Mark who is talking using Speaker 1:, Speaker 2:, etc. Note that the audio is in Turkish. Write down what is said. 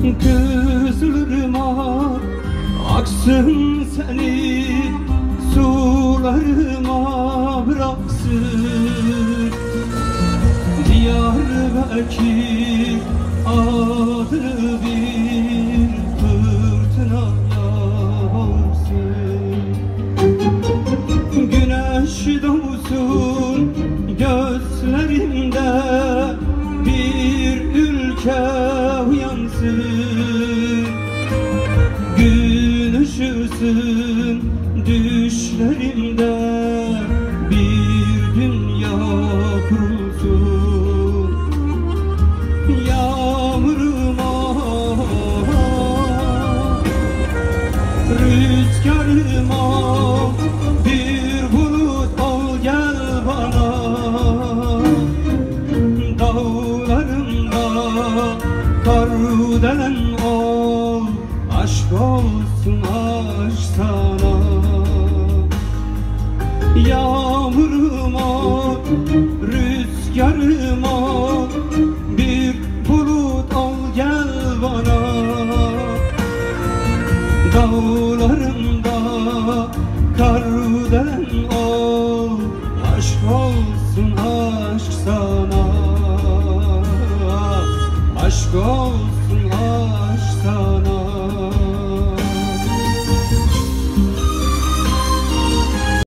Speaker 1: Gözlerime aksın seni, sularıma bıraksın. Diyarbakır adını bir fırtına yağsın. Güneş doğsun gözlerimde, bir ülke uyansın. Gün ışısın düşlerimde, bir dünya kurulsun. Yağmuruma, rüzgarıma bir bulut ol gel bana. Dağlarımda kar delen ol, aşk olsun aşk sana. Yağmuruma, rüzgarıma bir bulut ol gel bana. Dağlarımda kar delen ol, aşk olsun aşk sana.